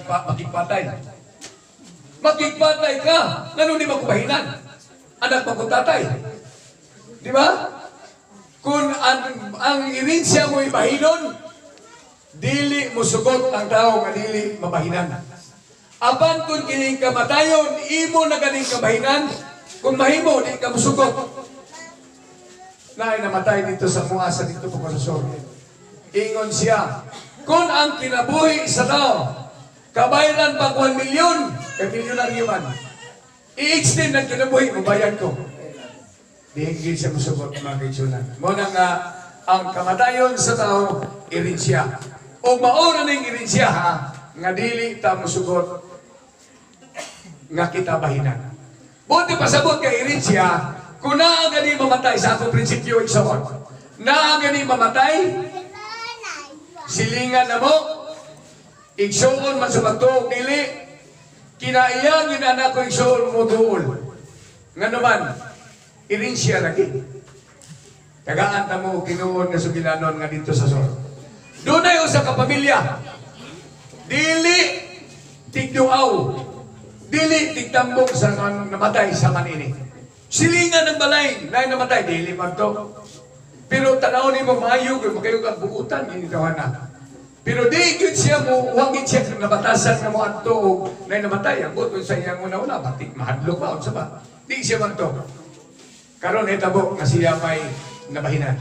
makikpatay. Makikpatay ka, ngano di makubahinan? Anak magkutatay. Di ba? Kung ang irinsya mo ibahinon, dili mo sugot ang tao nga dili mabahinan. Apan kung kining kamatayon, imo na ganing kabahinan, kung mahimo, di ka musugot. Naay namatay dito sa muasa dito po Corazon. Ingon siya, kung ang kinabuhi sa tao, kabayaran pa 1 milyon, kamilyonaryo man. I-extend ang kinabuhi, mabayan ko. Di higil siya musugot, mga kaitsunan. Muna nga, ang kamatayon sa tao, irinsya. O mauna na yung irinsya, ha? Nga dili ta musugot, nga kita bahinan. Buti pasabot ka irinsya, kung naagani mamatay sa akong prinsipyo iksaon, naagani mamatay, silingan na mo, iksaon man sa magtuog dili, kinaiyang anak ko iksaon mo duol. Nga naman, irinsya lagi. Tagaan na mo kinuon nga sugilanon nga dito sa sor. Doon na yung sa kapamilya, dili tigduaw, dili tigtambong sa namatay sa manini. Silingan ng balay na namatay, dili magto. Pero tanaw ni mo maayo, kung makayo kang bukutan, ginitawa na. Pero di yun siya mo, wangit siya kung nabatasan na mo ang tuog na namatay. Ang buto sa iyang una-una, batik mahadlo pa, sa ba? Di siya magto. Karon hitabo nga siya may nabahinan.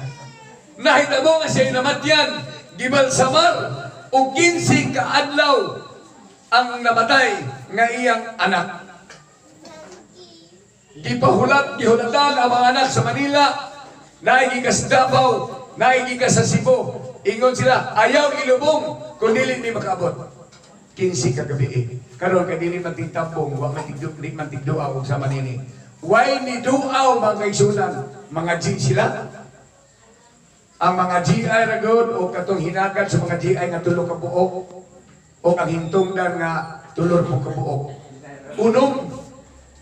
Nahitabo nga siya namatyan, gibal samar, o 15 kaadlaw ang namatay nga iyang anak. Gihulatan ang mga anak sa Manila, naigikas Davao, naigikas sa Cebu. Ingon sila, ayaw ilubong, kung dili ni makaabot. 15 kagabi. Karon kay dili man tigtambong, wa man tigduaw sa manini. Why ni duaw mga kaisunan? Mga G sila? Ang mga GI ragod o katong hinagad sa mga GI nga tulo ka buok o ang hintungdan nga tulor po ka buok. Unong,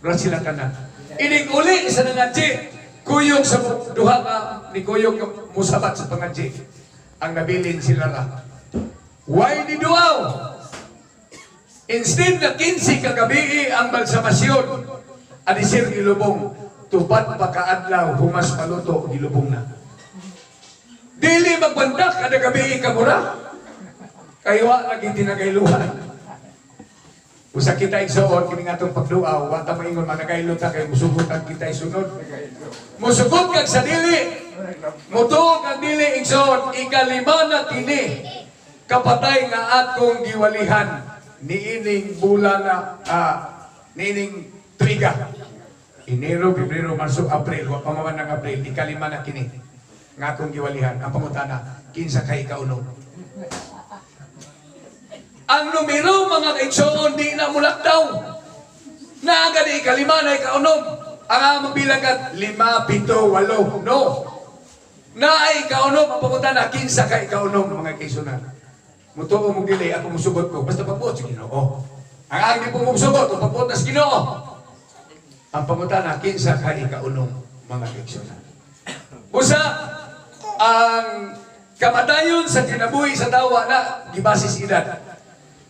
ra sila tanan. Ining uli sa nangadji, kuyog sa duha ka ni kuyog musabat sa pangadji. Ang nabilin sila ra. Why ni duaw? Instead na 15 kagabi ang balsamasyon, adisir gilubong, tupad pa kaadlaw, humas paluto, gilubong na. Dili magbandak kada gabi kamura. Kaywa lagi tinagayluhan. Usa kita igsoon kini atong pagduaw, wa ta maingon managaylo ta kay musugutan kita isunod. Musugot kag sa dili. Mutuog ang dili igsoon, ikalima na kini kapatay nga atong giwalihan niining bulan na niining triga. Enero, Pebrero, Marso, Abril, wa pa man ng Abril, ikalima na kini. Nga akong giwalihan, ang pangutana, 15 kay kauno. Ang numero mga kaigsoon, di na mulaktaw. Naagad ikalima na ikaunom. Ang amang bilang at 5, 7, 8, no. Na ay ikaunom, ang pangutana, 15 kay kaunom mga kaigsoon. Mutuo mong dili, ako musugot ko, basta pagbuot sa Ginoo. Ang agni po musugot, o pagbuot na sa Ginoo. Ang pangutana, 15 kay kaunom mga kaigsoon. Usa, ang kamatayon sa kinabuhi sa tawa na gibasis edad.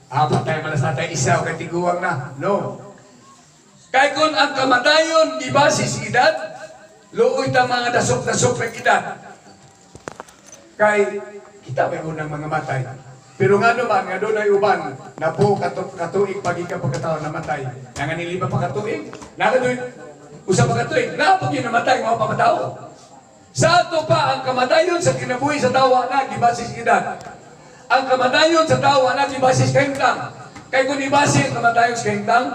Patay man sa tatay isa o katiguang na. No. Kaya kung ang kamatayon gibasis edad, luoy ta mga dasok-dasok ng edad. Kay kita may unang mga matay. Pero nga naman, nga doon ay uban, na po katuig pagi ka pagkataon namatay. Nanganiliba pa katuig. Nangandoy, usap pa katuig. Napag yun namatay, mga pamatao. Sa ato pa, ang kamatayon sa kinabuhi sa tawa na, gibasis edad. Ang kamatayon sa tawa na, gibasis kahintang. Kaya kung ibasis ang kamatayon sa kahintang,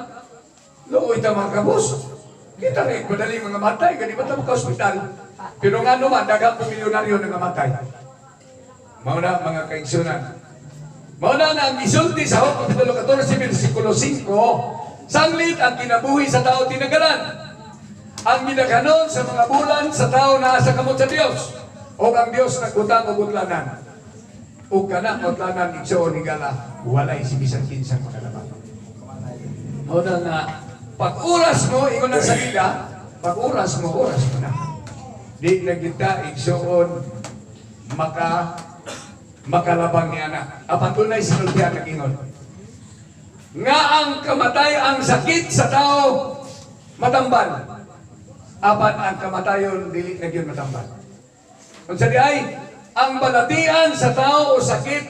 looy ta mga kabos. Kita rin, madaling mga matay, ganun ba ito ka-hospital? Pero nga naman, daghang milyonaryo na namatay. Mauna mga kaigsunan. Mauna na ang isulti sa Job Kapitulo 14, versikulo 5, sanglit ang kinabuhi sa tao tinagalan. Ang ginaganon sa mga bulan sa tao na asa kamot sa Dios. O ang Dios nagutang o gutlanan. O kanak gutlanan igsoon ni gala, walay si bisan kinsang makalabang. O na pag-uras mo, ingon ang salida, pag-uras mo, oras mo na. Di na kita igsoon makalabang ni anak. Apan tunay sinultihan nag-ingon. nga ang ang sakit sa tao matambal. Apan ang kamatayon dili na gyud matambal. Unsa di ay ang balatian sa tao o sakit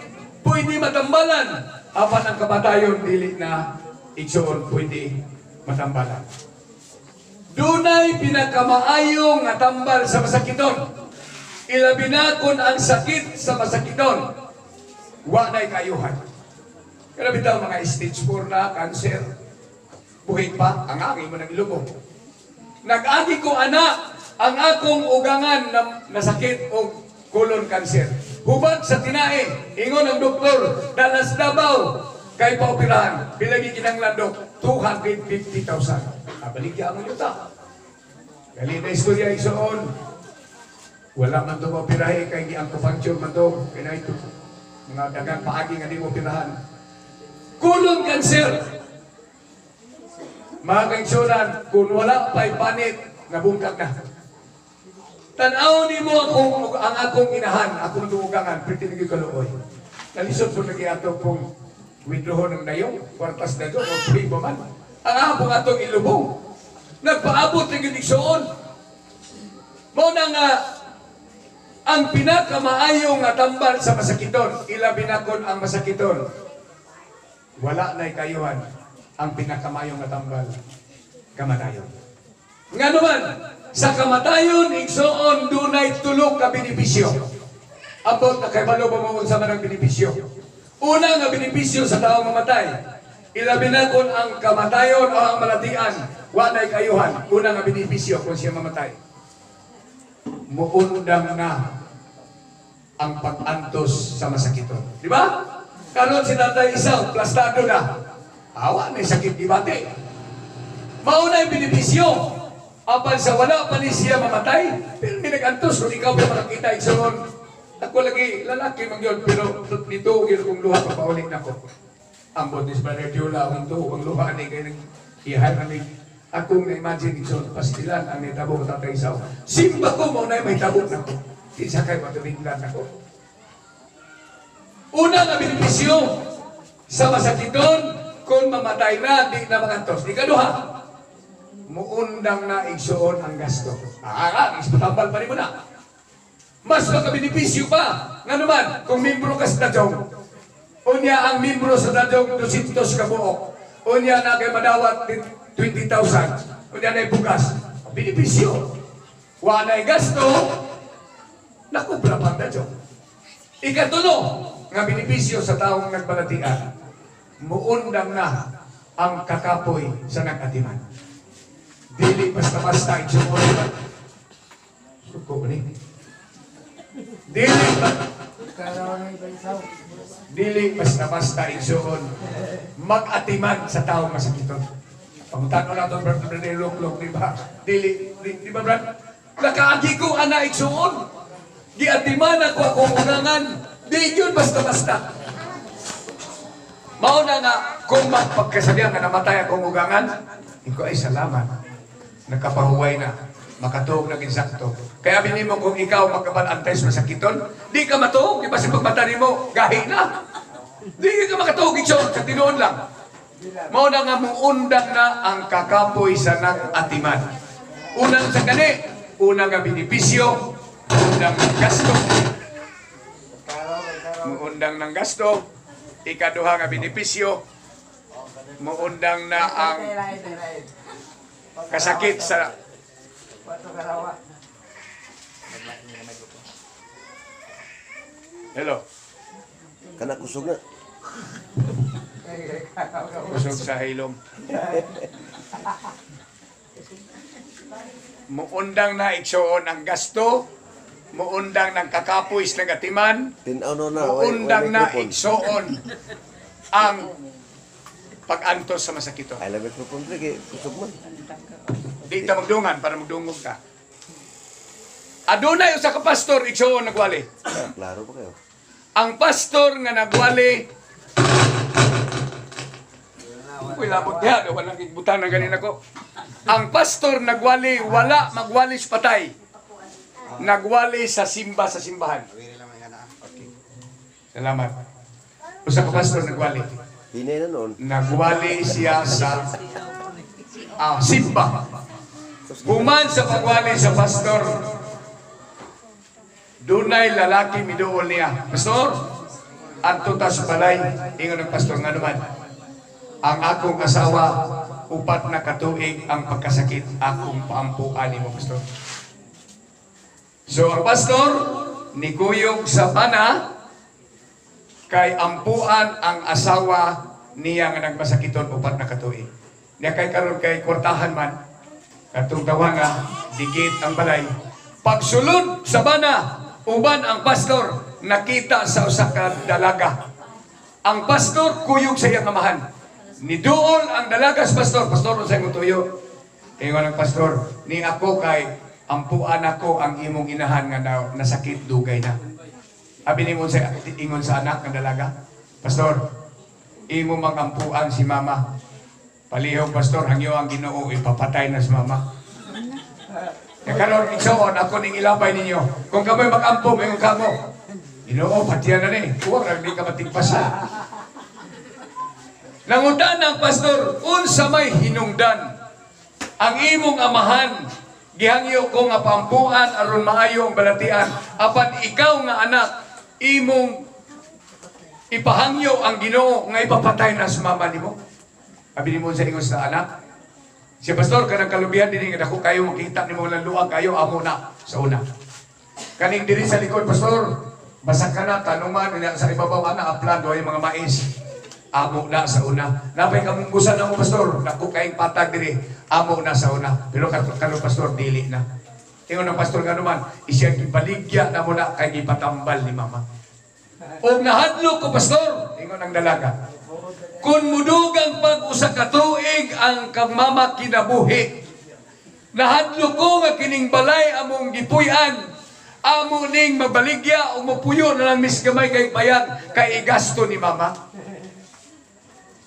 pwede matambalan. Apan ang kamatayon dili na igsoon pwede matambalan. Dunay pinakamaayong nga tambal sa masakiton. Ilabi na kung ang sakit sa masakiton, wa na'y kayuhan. Kaya bitaw mga stage 4 na cancer, buhay pa, ang aking mo ng ilubong. Nag-agi ko anak, ang akong ugangan na sakit o colon cancer. Hubad sa tinae, ingon ang doktor, dalas Davao, kay paoperahan, pilagi kinanglandok, 250,000. Baligya mo yuta. Dali na istorya isoon. Wala man ito maoperahe, kay ang kupuncture man ito. Kaya ito, mga dagang paagi nga di mo operahan. Colon cancer. Mga kaigsunan, kung wala pa'y panit, nabungkag na. Tanaw ni mo ang akong inahan, akong dugangan, pwede nagkikaluoy. Nalisod po nag-iato pong withdraw ng dayong, kwartas na ito, o pray ba man. Ang ahapong atong ilubong. Nagpaabot ng giniksoon. Muna nga, ang pinakamaayong nga tambal sa masakiton, ilabi na kon ang masakiton. Wala na'y kayuhan ang pinakamayong nga tambal, kamatayon. Nga naman, sa kamatayon, igsoon, dunay tulog ka benepisyo. Abot na kay balo ba mo sa manang benepisyo. Una nga benepisyo sa taong mamatay. Ilabi na kung ang kamatayon o ang malatian, wanay kayuhan, unang nga benepisyo kung siya mamatay. Muundang na ang pag-antos sa masakiton. Di ba? Karon si Tatay Isaw, plastado na. Awa, may sakit di bate. Mauna yung benepisyo. Apan sa wala pa ni siya mamatay, pero hindi nag-antos kung ikaw may makakita igsoon. Ako lagi, lalaki mang yun, pero nito, kung luha pa paulit na ko. Ambot ni Brother Diola, ang to, ang luha ni kayo nag-ihan kami. Akong na-imagine ito, pastilan ang may tabo ko Tatay Isaw. Simba ko mo na may tabo na ko. Isa kayo matubiglan ako. Una nga benepisyo sa masakiton, kung mamatay na, di na magantos. Ikaduha, muundang na igsoon ang gasto. Ispatambal pa rin mo na. Mas makabenepisyo pa. Nga naman, kung membro ka sa Dajong, unya ang membro sa Dajong 200 kabuok, unya na kay madawat 20,000, unya na bugas. Benepisyo. Wanay gasto, nakubra pa ang Dajong. Ikatulo, nga benepisyo sa taong nagbalatian, muundang na ang kakapoy sa nagatiman. Dili basta-basta igsoon. Suko ni. Dili basta-basta igsoon. Mag-atiman sa taong masakiton. Pangutano na ito, Brad Luklok, di ba? Di ba, Brad? Nakaagi ko ana igsoon. Giatiman ako akong unangan. Di yun basta-basta. Mauna nga, kung magpagkasabihan ka namatay akong ugangan, ikaw ay salamat. Nakapahuway na, makatuog na ginsakto. Kaya binimo kung ikaw magkabalantay sa masakiton, di ka matuog, di ba sa pagmata mo, gahi na. Di ka makatuog, ikaw, sa tinuon lang. Mauna nga, muundang na ang kakapoy sa nag-atiman. Unang sa gani, unang nga benepisyo, unang ng gasto. Muundang ng gasto, ikaduha nga benepisyo, muundang na ang kasakit sa hello. Kana kusog na. Kusog sa hilom. Muundang na igsoon ang gasto, muundang ng kakapoys ng atiman, Tinaw na. muundang na igsoon ang pag-antos sa masakito. Ay labit mo pong kay kusog man. Di ta magdungan para magdungog ka. Adunay usa ka pastor igsoon nagwali. Klaro pa kayo. Ang pastor nga nagwali, uy, labot niya, walang ibutan ng ganina ko. Ang pastor nagwali, wala magwalis patay. Nagwali sa simba sa simbahan. Okay. Salamat. Usa ka pastor nagwali. Hinay na noon. nagwali siya sa simba. Human sa pagwali sa pastor, dunay lalaki miduol niya. Pastor, adto ta sa balay, ingon ng pastor nga naman. Ang akong asawa, upat na katuig ang pagkasakit, akong paampuan nimo, pastor. So ang pastor, nikuyog sa bana, kay ampuan ang asawa niya nga nagmasakiton upat na katuig. Niya kay karon kay kwartahan man, katong tawa nga, digit ang balay. Pagsulod sa bana, uban ang pastor, nakita sa usa ka dalaga. Ang pastor, kuyog sa iyang amahan. Niduol ang dalaga sa pastor, pastor sa imong tuyo. Ingon ang pastor, ni ako kay ampuan ako ang imong inahan nga nasakit dugay na. Abi ni mo sa ingon sa anak ng dalaga, pastor, imo magampuan si mama. Palihog pastor, hangyo ang Ginoo ipapatay na si mama. Ya karon igsoon ako ning ilabay ninyo. Kung kamoy magampo mayon kamo. Ginoo patiyan na ni. Huwag di ka matigpasan. Nangutan ang pastor, unsa may hinungdan ang imong amahan, gihangyo ko nga pampuan aron maayo ang balatian, apan ikaw nga anak, imong ipahangyo ang Ginoo nga ipapatay na sa mama nimo. Abi nimo sa ingon sa anak, si pastor kanang kalubihan dinhi nga dako kayo makita nimo lang luag kayo amo na sa una. Kaning diri sa likod pastor, basa ka na tanuman sa ibabaw ana aplan do mga mais. Amo na sa una. Napay kamunggusan na mo, pastor. Naku kayong patag diri. Amo na sa una. Pero kano pastor, dili na. Ingon ng pastor nga naman, isiyang ibaligya na mo na kay ipatambal ni mama. O nahadlo ko, pastor. Ingon ng dalaga. Kung mudugang pag-usa katuig ang kang mama kinabuhi. Nahadlo ko nga kining balay among gipuy-an. Amo ning mabaligya o mapuyo na lang misgamay kay bayad kay igasto ni mama.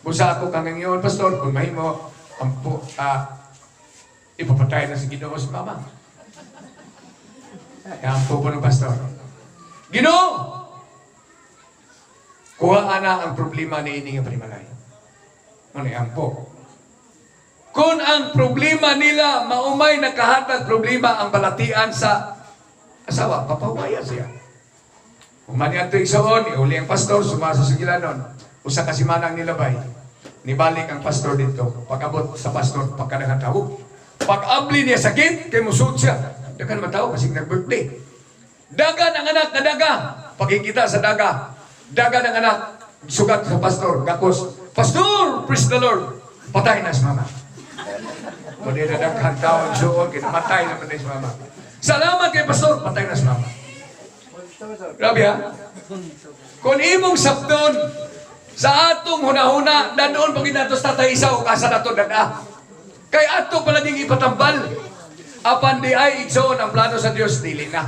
Busa ako kang ngayon, pastor, kung mahimo, ipapatay na si Ginoo si mama. Ampo po ng pastor. Ginoo! Kuha na ang problema ni ini nga panimalay. Ano ampo? Kung ang problema nila, maumay nakahatag problema ang balatian sa asawa, papawaya siya. Kung manihan ito igsoon, iuli ang pastor, sumaso sa gilanon. Usa kasi manang nilabay, nibalik ang pastor dito. Pag-abot sa pastor, pagkadagang tawag. Pag-abli niya sakit, kay musud siya. Dagan matao kasi nag-birthday. Dagan ang anak na daga. Pagkikita sa daga, dagan ang anak, sugat sa pastor, gakos. Pastor, praise the Lord. Patay na si mama. Kung di na daghan taon suon, kinamatay na patay si mama. Salamat kay pastor, patay na si mama. Grabe ha? Kung imong sabdon, sa atong hunahuna, danoon pag inatos tatay isa o kasa nato daga. Kay ato palaging ipatambal. Apan di ay igsoon ang plano sa Dios, dili na.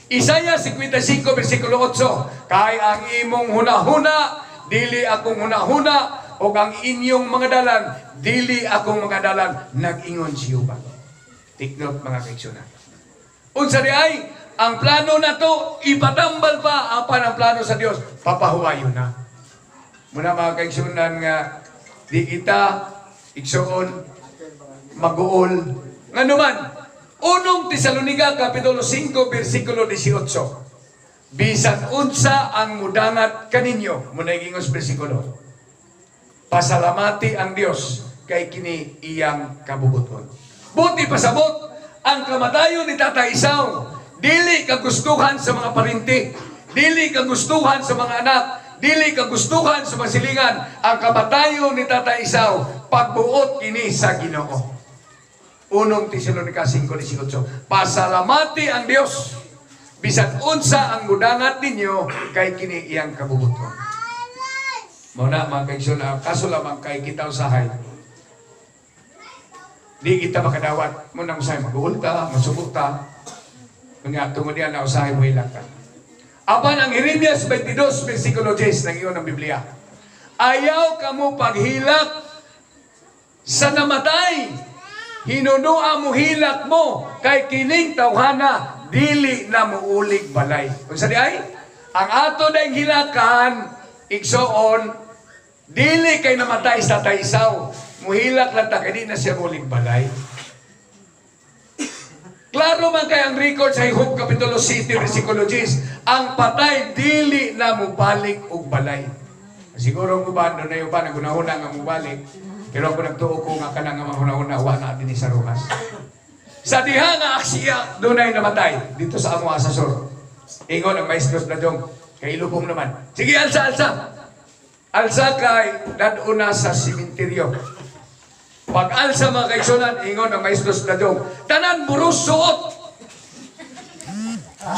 Isaya 55 versikulo 8, kay ang imong hunahuna, dili akong hunahuna, o ang inyong mga dalan, dili akong mga dalan, nag-ingon si Yuba. Take note mga kaigsuna. Unsa di ay, ang plano na to, ipatambal pa, apan ang plano sa Dios, papahuwayo na. Muna mga kaigsunan nga, di kita igsoon, mag-uol. Nga naman, unong Tesalonica, Kapitulo 5, versikulo 18. Bisan unsa ang mudangat kaninyo, muna igingos versikulo. Pasalamati ang Dios kay kini iyang kabubuton. Buti pasabot, ang kamatayon ni Tata Isaw, dili kagustuhan sa mga parinti, dili kagustuhan sa mga anak, dili kagustuhan sa masilingan. Ang kamatayon ni Tata Isaw, pagbuot kini sa Ginoo. Unong Tesalonica 5:18. Pasalamati ang Dios bisan unsa ang mudangat ninyo kay kini iyang kabubuton. Muna mga kaigsoon, kaso lamang kay kita usahay. Di kita makadawat. Muna usahay mag-uulta, masubukta. Kanya tungod yan na usahay mo ilang ka. Apan ang Jeremias 22, versikulo 10 ng iyon ng Biblia. Ayaw ka mo paghilak sa namatay. Hinunua mo hilak mo kay kining tawhana, dili na muulig balay. Kung sa di ay, ang ato na hilakan, igsoon, Dili kay namatay sa tatay Isaw. Muhilak lang ta, kay di na siya muling balay. Klaro man kay ang record sa Hope Capitulo City Psychologist, ang patay dili na mubalik og balay. Siguro ang uban, doon na yung uban, nagunahuna nga mubalik. Pero ako nagtuo ko nga kanang nga mahuna-huna, wala din sa ruhas. Sa diha nga aksiya, doon ay namatay. Dito sa amo asasor. Ingon ang maestros na dong, kay Ilubong naman. Sige, alsa, alsa. Alsa kay daduna sa simenteryo. Pag alsa mga kaigsunan, ingon ang maestros na dong, tanan buros suot.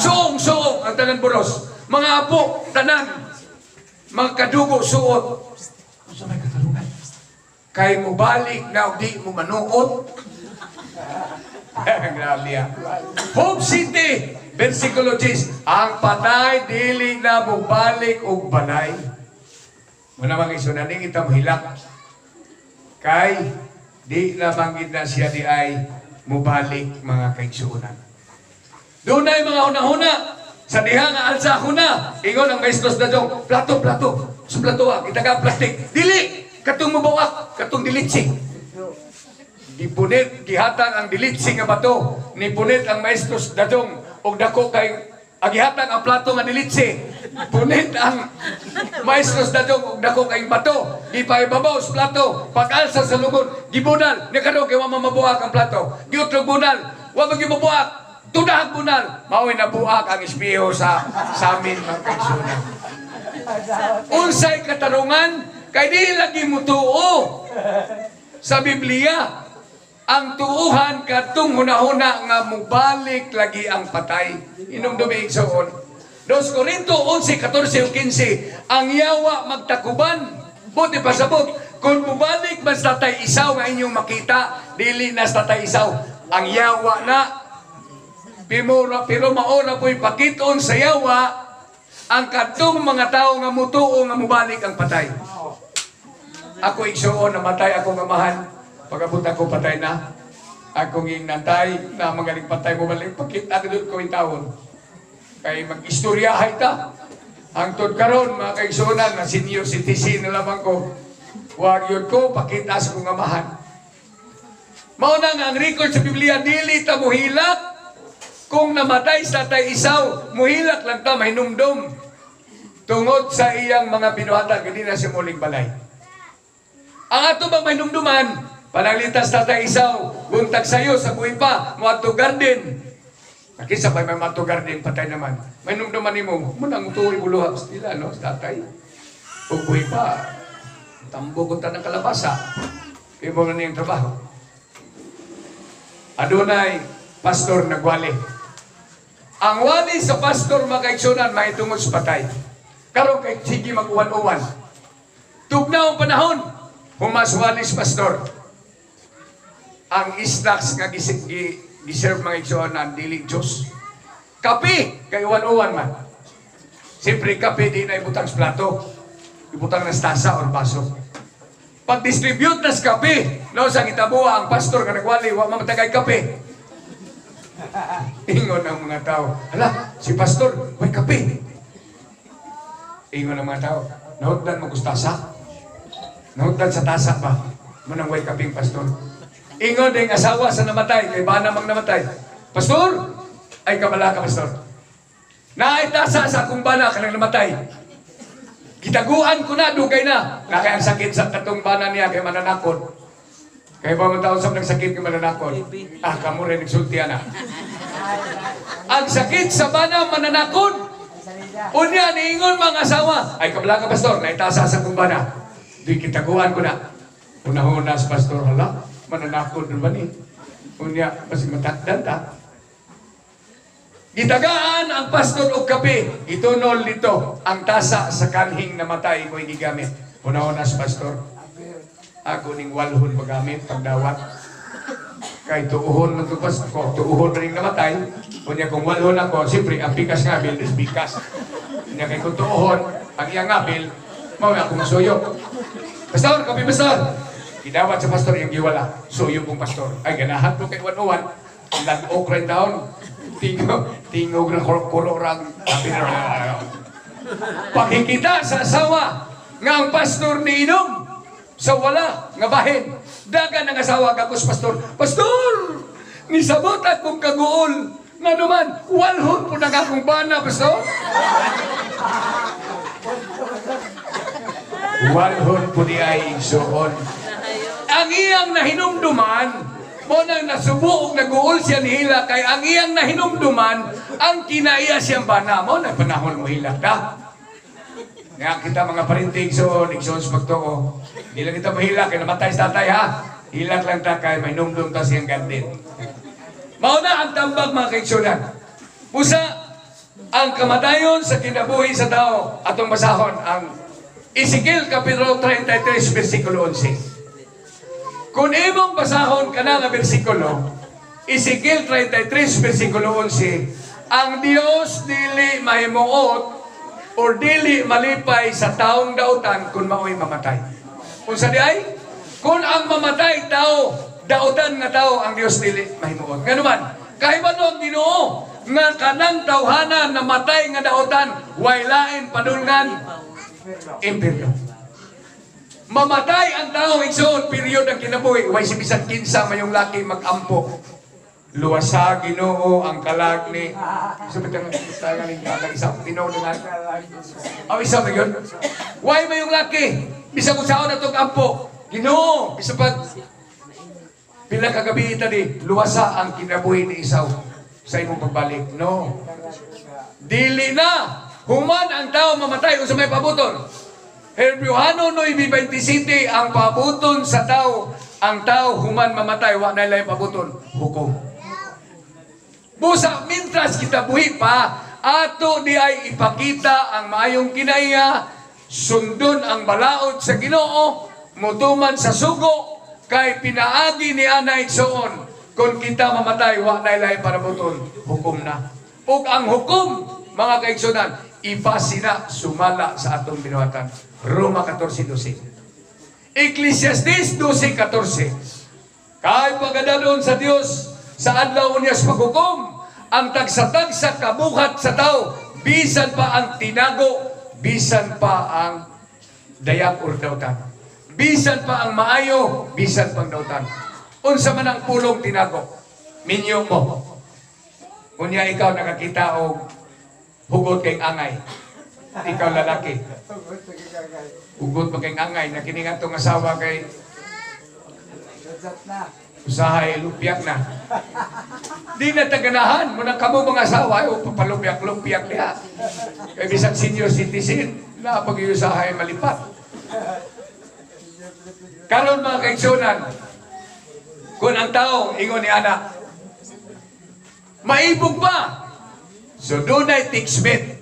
Suong ang tanan buros. Mga apo, tanan. Mga kadugo suot. Sa may katarungan. Kay mo balik na o di mo manuot. Grabe yan. Hope City, Psychologist, ang patay dili na mo balik o balay. Muna mga isunaning itang hilak. Kay di na manggid na siya di ay mubalik mga kaigsuunan. Doon ay mga una-una. Sa diha nga alsa ko na. Ingon ang maestros na dong, plato. Sa plato kita ka plastik. Dili! Katong mubawak, katong dilitsi. Gipunit, gihatang ang dilitsi nga bato. Nipunit ang maestros na dong, og dako kay agihatang ang plato nga dilitsi. Punit ang maestros na dong, og dako kay bato. Gipaibabaw sa plato. Pag-alsa sa lugod, gibunal. Nikado kay wama mabuhak ang plato. Giutrog bunal, wama gimabuhak. Tudahag bunal, mao'y nabuhak ang espeho sa amin mga kaigsunan. Unsay katarungan, kay di lagi mo tuo sa Biblia. Ang tuuhan katong hunahuna nga mubalik lagi ang patay. Inom dumiig soon. 2 Corinto 11:14-15, ang yawa magtakuban. Buti pasabot, kung mubalik mas tatay Isaw nga inyong makita, dili na sa tatay Isaw. Ang yawa na, pero mauna po'y pakiton sa yawa ang katong mga tao nga mutuo nga mubalik ang patay. Ako igsuon, namatay ako ngamahan. Pagabot ako patay na. Akong inantay na magaling patay mo balik. Pakita ko doon ko yung taon. Kaya mag-istoryahay ta. Hangtod karon mga kaigsunan na senior citizen na lamang ko. Huwag yun ko, pakita sa kong amahan. Mauna nga ang record sa Biblia, dili ta muhilak. Kung namatay sa tatay Isaw, muhilak lang ta, mahinumdum. Tungod sa iyang mga binuhatan, hindi na siya muling balay. Ang ato bang mahinumduman, panalitas tatay Isaw, buntag sayo sa buhay pa, Mato Garden. Nakisa pa may Mato Garden, patay naman. Mahinumduman ni mo, munang tuwi buluhap sila, no, sa tatay. Kung buhay pa, tambo kung tanang kalabasa. Kaya mo na niyang trabaho. Adunay, pastor nagwali. Ang wali sa pastor makaigsunan, maitungod sa patay. Karon kay sige mag-uwan-uwan. Tugnaw ang panahon, humaswali sa pastor. Ang snacks nga giserve mga igsunan, dili Diyos. Kape, kay uwan-uwan man. Siyempre, kape di na ibutang sa plato. Ibutang na sa tasa o baso. Pag-distribute na sa kape, no, sa kitabuha, ang pastor nga nagwali, wa mamatagay kape. Ingon ang mga tao, hala, si pastor, may kape. Ingon ang mga tao, nahutdan mo tasa? Nahutdan sa tasa ba? Manang way kaping pastor. Ingon din asawa sa namatay, kay ba namang namatay. Pastor, ay kabala ka, pastor. Naitasa sa akong bana ka nang namatay. Gitaguan ko na, dugay na. Nakay ang sakit sa katong bana niya, kay mananakot. Kaya ba mga taon sa nagsakit ka mananakot? Kamu rin nagsultihan na. Ang sakit sa bana mananakot. Unya, niingon mga asawa. Ay, kabala ka, pastor, naitasa sa akong bana. Di kitaguan ko na. Una-una sa pastor, hala, mananakot na ba ni? Unya, kasi matakdan ta. Gitagaan ang pastor o kape. Itunol dito ang tasa sa kanhing namatay ko gigamit. Una-una sa pastor. Ako ning walhon magamit pagdawat. Kay tuuhon man tupas ko, tuuhon ring namatay. Kunya kung walhon ako, siyempre ang bikas nga bil is bikas. Kunya kay kung tuuhon, ang iyang ngabil, mao ako masuyo. Pastor, kape pastor. Gidawat sa pastor yung giwala. Suyo kong pastor. Ay ganahan ko kay wanuwan. Lag-ok rin down. Tingog na kuro-rang. Pagkikita sa asawa, nga ang pastor ni inom sa wala nga bahin. Dagan ang asawa kakos pastor. Pastor! Nisabot akong kaguol. Nga naman, walhon po na akong bana, pastor. Walhon po di ay igsoon. Ang iyang nahinumduman, mo nang nasubo og naguol siya ni hila, kay ang iyang nahinumduman, ang kinaiya siyang bana mo, na panahon mo hila ta. Nga kita mga parintig so, igsoon sa pagtuo. Hindi lang kita mahila, kaya namatay sa tatay ha. Hilak lang ta, kay may numdum ta siyang gandin. Mauna ang tambag mga kaigsunan. Pusa, ang kamatayon sa kinabuhi sa tao, atong basahon, ang Ezekiel Kapitulo 33, versikulo 11. Kung imong basahon ka na nga versikulo, Ezekiel 33, versikulo 11, ang Dios dili mahimuot o dili malipay sa taong dautan kung mao'y mamatay. Kung sa di ay, kung ang mamatay tao, dautan nga tao ang Dios dili mahimuot. Nga naman, kahit ba ang Ginoo nga kanang tawhanan na matay nga dautan, way lain padulngan impiryo. Mamatay ang tao igsoon period ang kinabuhi, way si bisan kinsa mayong laki mag-ampo. Luwasa Ginoo ang kalag ni sabi tang ni kalag isa Ginoo dengan aw isa ba yun? Way mayong laki bisan usaon atong ampo. Ginoo bisa pag pila ka gabi tadi luwasa ang kinabuhi ni Isaw sa imong pagbalik. No. Dili na human ang tao mamatay unsa may pabuton. Hebreano 9:27 ang pabuton sa tao, ang tao human mamatay wa na lay pabuton, hukom. Busa mintras kita buhi pa, ato di ay ipakita ang maayong kinaiya, sundon ang balaod sa Ginoo, mutuman sa sugo, kay pinaagi ni anay soon, kung kita mamatay wa na lay pabuton, hukom na. Ug ang hukom, mga kaigsunan, ipasi na sumala sa atong binuhatan. Roma 14:12. Ecclesiastes 12:14. Kay pagadanon sa Dios sa adlaw niya sa paghukom, ang tagsatag sa kabuhat sa tao, bisan pa ang tinago, bisan pa ang dayak or dautan. Bisan pa ang maayo, bisan pang dautan. Unsa man ang pulong tinago? Minyo mo. Unya ikaw nakakita og hugot kay angay. Ikaw lalaki. Hugot pa kay angay na kini ngatong asawa kay usahay lupiak na. Di na taganahan mo na kamo mga asawa o papalupiak-lupiak niya. Kay bisan senior citizen na pag-iusahay malipat. Karon mga kaigsunan, kung ang tao ingon ni anak, maibog pa. So dunay tiksmet.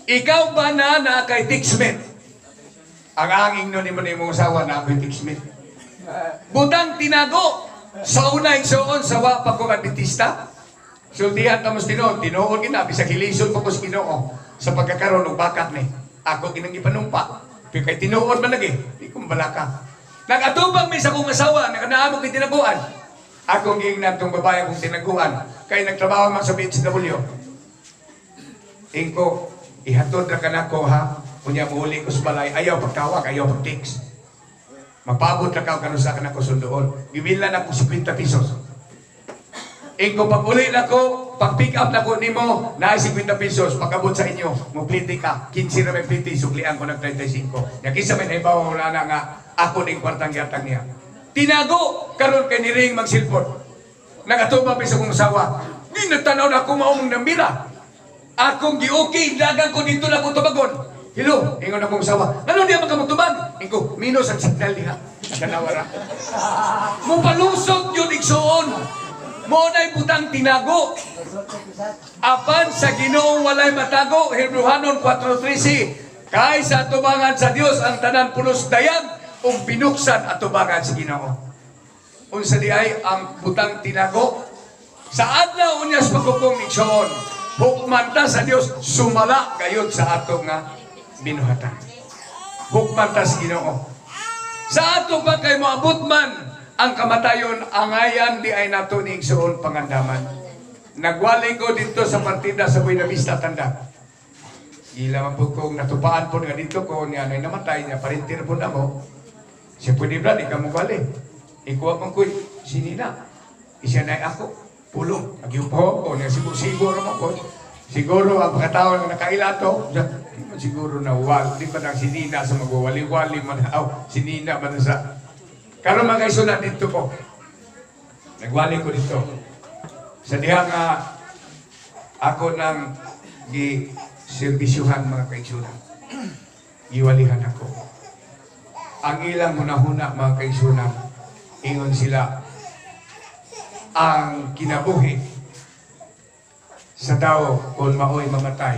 Ikaw ba na kay tiksmet? Ang anging nun mo na yung asawa na ako'y tiksmet. Butang tinago sa unay soon sa wapa kong adventista. Sultihan tamos tinoon gina, bisag hilisod ko sa Ginoo sa pagkakaroon ng bakat ni. Ako ginang ipanumpa. Pero kay tinuod man lagi, di kong balaka. Nagatubang may sa kong asawa, nakanaamog kay tinaguan. Akong giingnan tong babae kong tinaguan, kay nagtrabaho man sa BHW. Ingko, ihatod na ka na ko ha, kunya muuli ko sa balay, ayaw pagtawag, ayaw pag-text. Magpabot na ka kanusa ka na ko sundoon. Gibilan ako 50 pesos. Ingko, pag uli na ko, pag-pick up na ko nimo, na 50 pesos, pag-abot sa inyo, mupliti ka, 15 na may pliti, suklian ko ng 35. Yakisa may naibawa wala na nga, ako ng kwartang gatang niya. Tinago, karon kay niring magsilpon. Nagatubang sa kong asawa, ginatanaw na ako maumong ng bira. Akong giuki, dagang ko dito na kong tubagon. Hello, ingon akong asawa, ano diya magkamutubag? Ingo, minus ang signal niya. Naganawara. Mupalusot yun igsoon. Monay butang tinago. Apan sa Ginoong walay matago, Hebrehanon 4:13. Kay sa atubangan sa Dios ang tanan pulos dayag o binuksan atubangan sa Ginoo. Unsa di ay ang butang tinago sa adlaw unya sa paghukom igsoon. Hukmanta sa Dios sumala gayud sa ato nga binuhatan. Hukmanta sa Ginoo. Sa ato pa kay moabot man ang kamatayon, angayan di ay nato ni igsoon pangandaman. Nagwali ko dito sa partida sa Buena Vista Tanda. Ila man po kung natupaan po nga dito ko niya na namatay niya parintir po na mo. Siya pwede brad, ikaw mo bali. Ikuha man ko sinina. Isya na ako. Pulong. Nagyupo ko niya siguro mo po. Siguro ang pagkatao na nakailato. Siguro na di pa nang sinina sa magwawali-wali man. Sinina man sa. Karon mga kaisunan dito ko. Nagwali ko dito. Sa diha nga ako nang serbisyuhan mga kaisunan. Iwalihan ako. Ang ilang hunahuna mga kaisunan, ingon sila, ang kinabuhi sa tao kung mao'y mamatay,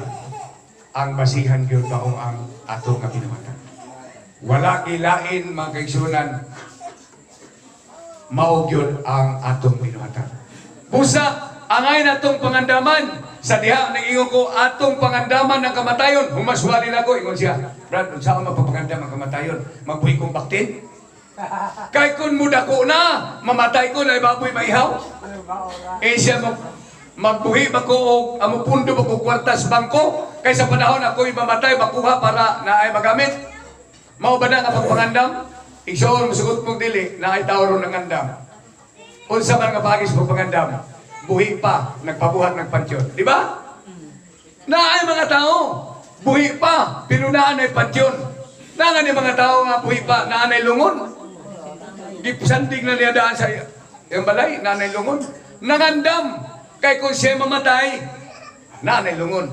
ang basihan yun maong ang ato nga binuhatan. Wala kilain mga kaisunan, maog yun ang atong binuhatan. Busa, angay na itong pangandaman, sa diha, nag-ingon ko, atong pangandaman ng kamatayon, humaswali na ko, ingon siya, Brad, saan ako magpapangandam ang kamatayon? Magbuhi kong baktin? Kay kun muda ko na, mamatay ko na ibaboy maihaw. Siya magbuhi ba ko o amupundo ba ko kwartas bangko, kay sa panahon ako'y mamatay, makuha para na ay magamit. Mao ba na nga pagpangandam? Igsoon, musugot mong dili, na ay tao ron ng andam. Unsa man nga bagis pagpangandam? Buhi pa, nagpabuhat ng pansyon. Di ba? Naay mga tao, buhi pa, pero naanay pansyon. Nangan yung mga tao nga buhi pa, naanay lungon. Gipusandig na niya daan sa yung balay, naanay lungon. Nangandam, kay kung siya mamatay, naanay lungon.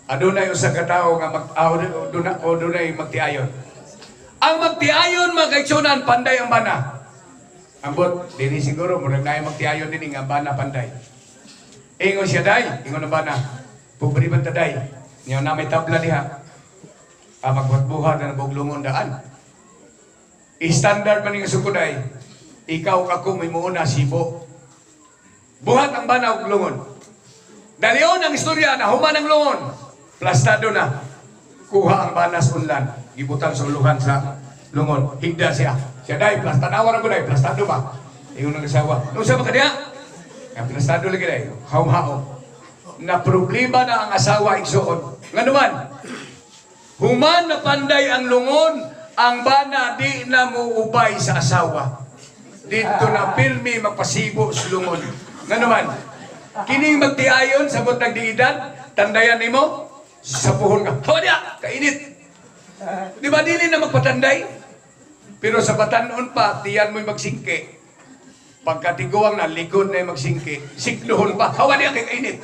Adunay usa ka tawo nga dunay magtiayon. Ang magtiayon mga kaigsunan, panday ang bana. Ambot, dini siguro, murag na yung magtiayon din nga bana panday. Ingon siya day, ingon na bana. Pupri ba taday? Niyo na may tabla diha. Magbuhat na nabuglungon daan. I-standard man nga sukuday, ikaw kako may muuna sibo. Buhat ang bana og lungon. Dalion ang istorya na human ang lungon. Plastado na. Kuha ang banas unlan. Gibutan sa uluhan sa lungon. Higda siya. Siya day, plastanawan ako day. Plastado ba? Ingon ng asawa. Nung siya makadiya? Plastado lagi day. Haum-haum. Na problema na ang asawa igsuon. Nga naman, human na panday ang lungon, ang bana di na muubay sa asawa. Dito na pirmi magpasibo sa lungon. Nga naman, kining magtiayon sa butang diidan, tandayan nimo sa puhon ka. Hawa niya, kainit. Di ba dili na magpatanday? Pero sa batanon pa, tiyan mo'y magsingke. Pagkatiguang na, likod na magsingke. Sikluhon pa, hawa niya kay kainit.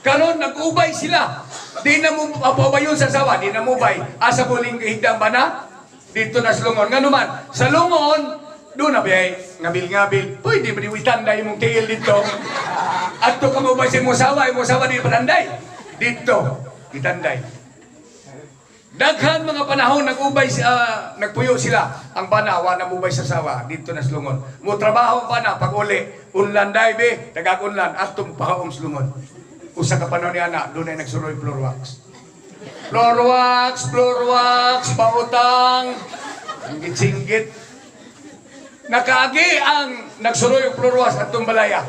Karon nag-ubay sila. Di na mo mapabayon sa sawa, di na mo bay. Asa buling kahigdang ba na? Dito na sa lungon. Nga naman, sa lungon, doon na biyay, ngabil-ngabil. Pwede ba diwitanday mong tiil dito? At to ka mo ba si Musawa di patanday? Dito, itanday. Daghan mga panahon nag-ubay nagpuyo sila ang banawa na mubay sa sawa dito na slungon. Mo trabaho pa na pag-uli unlanday be tagag-unlan atong pahaom slungon. Usa ka panahon ni ana dunay nagsuroy floor wax. Floor wax, pautang, singgit. Nakaagi ang nagsuroy floor wax atong balaya.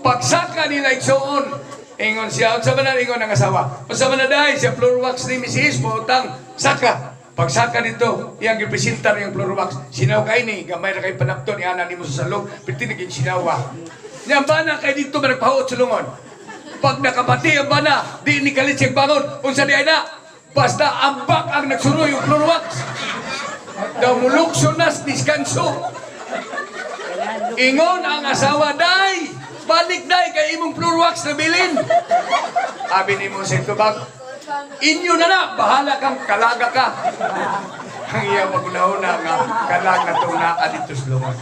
Pagsaka nila igsuon ingon siya, sa manan ingon ang asawa. Sa manaday, siya floor wax ni Mrs. Pautang, saka. Pagsaka dito, iyang representar yung floor wax. Sinaw kay ni, gamay na kay panapton, iana ni mo sa salong, piti naging sinawa. Niyang bana kay dito ba nagpahuot sa lungon. Pag nakapati ang bana, di ni kalit siyang bangon, unsa di ay na, basta ambak ang nagsuroy yung floor wax. Daw mulukso nas, diskanso. Ingon ang asawa, day! Balik day kay imong floor wax na bilin. Abi ni mo sa tubag, inyo na, bahala kang kalaga ka. Ang iya magunahuna nga kalaga itong naa dito sa lungon.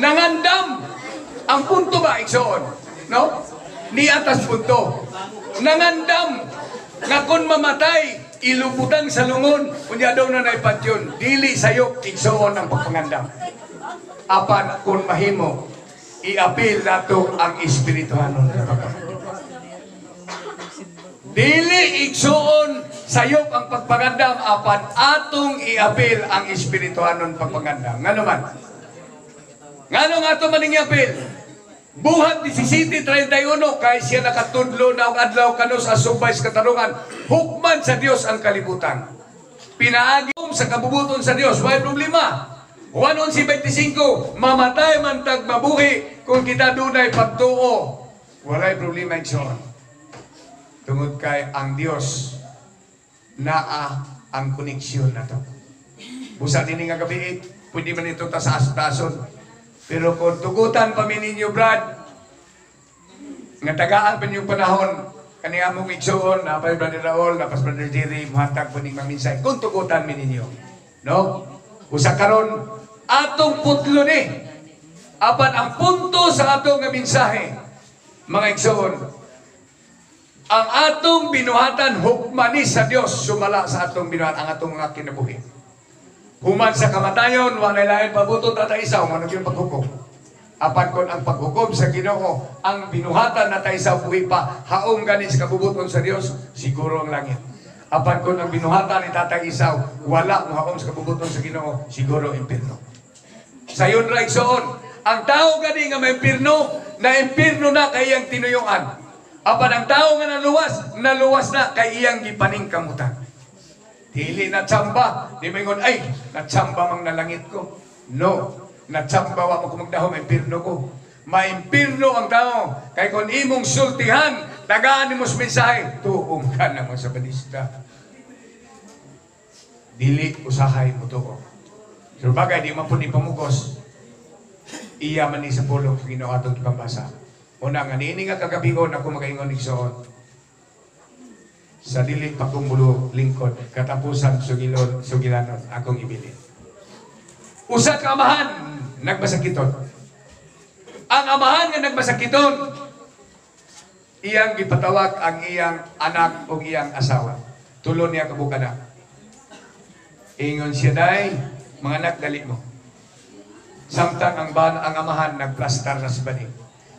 Nangandam, ang punto ba igsoon? No? Ni atas punto. Nangandam, nga kung mamatay, ilubutan sa lungon, kunya daw na naipatyon, dili sayok igsoon ang pagpangandam. Apan kung mahimo, i-apil nato ang espirituhanon. Dili igsuon sayop ang pagpangandam apan atong i-apil ang espirituhanon pagpangandam. Ngano man? Ngano nga ato maning i-apil? Buhat 17:31 kay siya nakatudlo na og adlaw kanos asubay sa katarungan, hukman sa Dios ang kalibutan. Pinaagom sa kabubuton sa Dios, way problema. 1:11:25 mamatay man tag mabuhi kung kita dunay pagtuo. Walay problema igsoon. Tungod kay ang Dios naa ang koneksyon nato. Busa din nga gabi, pwede man ito taas-tason. Pero kung tugutan pa ninyo, Brad, nga tagaan pa ninyong panahon, kaniya mong igsoon, napay Brother Raul, napas Brother Jerry, muhatag po ning maminsay, kung tugutan mi ninyo. No? Usa karon atong putlo ni. Apan ang punto sa atong nga mensahe, mga igsoon, ang atong binuhatan hukmani sa Dios, sumala sa atong binuhatan, ang atong mga kinabuhi. Human sa kamatayon, walay lain pabuto tataisaw, manong yung paghukom. Apan kon ang paghukom sa Ginoo, ang binuhatan na taisaw buhi pa, haong ganin sa kabubuton sa Dios, siguro ang langit. Apan kon ang binuhatan ni Tatay Isaw, wala mo haong sa kabubuton sa Ginoo, siguro impierno. Sayon ra igsoon, ang tao gani nga may impierno, na impierno na kay iyang tinuyuan. Apan ang tao nga naluwas na kay iyang gipaning kamutan. Dili na tsamba. Di maingon, ay, natsamba mang nalangit ko. No, natsamba wa mo kumagdahom, impirno ko. Maimpirno ang tao. Kay kung imong sultihan, tagaan mo sa mensahe, tuong ka naman sa balista. Dili usahay mo tuo. So bagay, di man po ni pamugos. Iya man ni sa pulong Ginoo atong ipambasa. Una nga, niini nga kagabigon ako magaingon igsoon. Sa dili pa kong mulo lingkod, katapusan sugilanon, akong ibilin. Usa ka amahan, nagmasakiton. Ang amahan nga nagmasakiton, iyang gipatawag ang iyang anak o iyang asawa. Tulon niya kabukana. Ingon siya day, mga anak dali mo. Samtang ang amahan nagplastar na sa banig.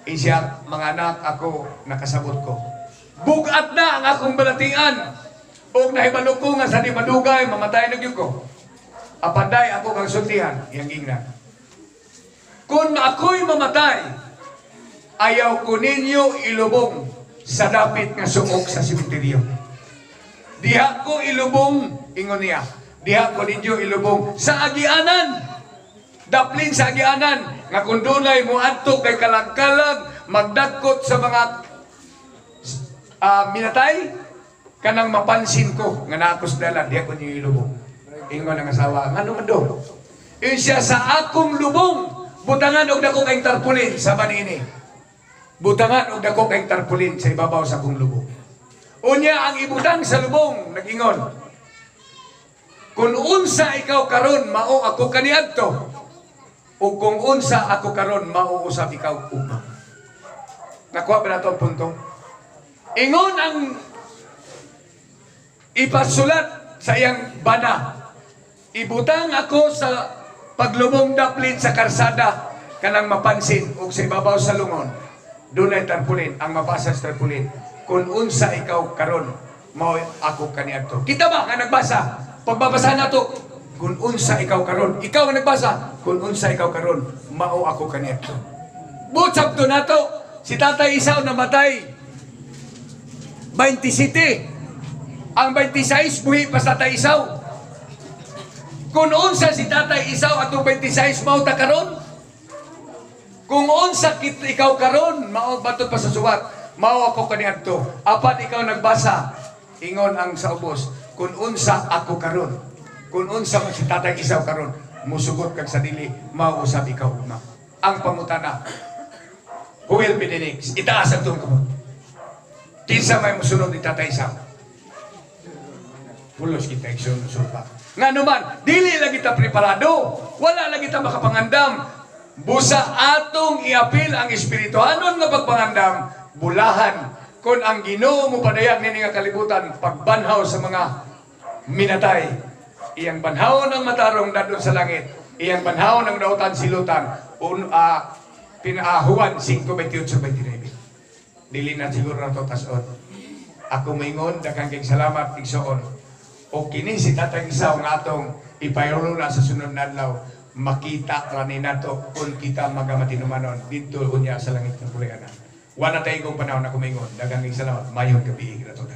Siya, mga anak ako nakasabot ko. Bugat na ang akong balatian. O nahibalo ko nga sa di madugay, mamatay na ko. Apanday ako kang sultihan, iyang ingnan. Kung ako'y mamatay, ayaw ko ninyo ilubong sa dapit nga suok sa simenteryo. Diha ko ilubong, ingon niya, diha ko ninyo ilubong sa agianan. Daplin sa agianan, nga kung dunay mo adto kay kalag-kalag, magdagkot sa mga minatay, kanang mapansin ko, nga nakos dala, diya ko niyo ilubong. Ingon ang asawa, ano man do? Siya sa akong lubong, butangan og dako kayong tarpulin sa banini. Butangan og dako kayong tarpulin sa ibabaw sa akong lubong. Unya ang ibutang sa lubong, nag-ingon, kung unsa ikaw karon, mao ako kaniadto. O kung unsa ako karon, mao usab ikaw ugma. Nakuha ba nato ang punto? Ingon ang ipasulat sa iyang bana. Ibutang ako sa paglubong daplin sa karsada kanang mapansin o sa ibabaw sa lungon. Doon ay tarpulin, ang mabasa sa tarpulin. Kung unsa ikaw karon, mao ako kaniadto. Kita ba nga nagbasa? Pagbabasa nato, kung unsa ikaw karon, ikaw ang nagbasa. Kung unsa ikaw karon, mao ako kaniadto. Butsab to nato, si Tatay Isaw namatay 27. Ang 26 buhi pa sa Tatay Isaw. Kung unsa si Tatay Isaw atong 26 mao ta karon. Kung unsa ikaw karon mao batot pa sa suwat, mao ako kaniadto. Apan ikaw nagbasa, ingon ang sa ubos, kung unsa ako karon. Kung unsa man si Tatay Isaw karon, musugot kag sa dili, mao usab ikaw ugma. Ang pangutana, who will be the next? Itaas ang tong kamot. Kinsa may musunod ni Tatay Isaw? Pulos kita igsoon pa. Nga naman, dili lagi ta preparado. Wala lagi ta makapangandam. Busa atong iapil ang espirituhanon nga pagpangandam. Bulahan. Kung ang Ginoo mo padayag nini nga kalibutan, pagbanhaw sa mga minatay. Iyang banhaw ng matarong dadon sa langit. Iyang banhaw ng dautan silutan. Pinahuan 5:28-29. Dili na siguro na ito tason. Ako maingon, daghang kayong salamat, igsoon. O kini si Tatay Isaw nga atong ipayulo na sa sunod na adlaw. makita rani nato kung kita magamatinumanon dito unya sa langit ng kulianan. Wala tayo kong panahon na kumingon. Dagang salamat. Mayong gabi. Grato na.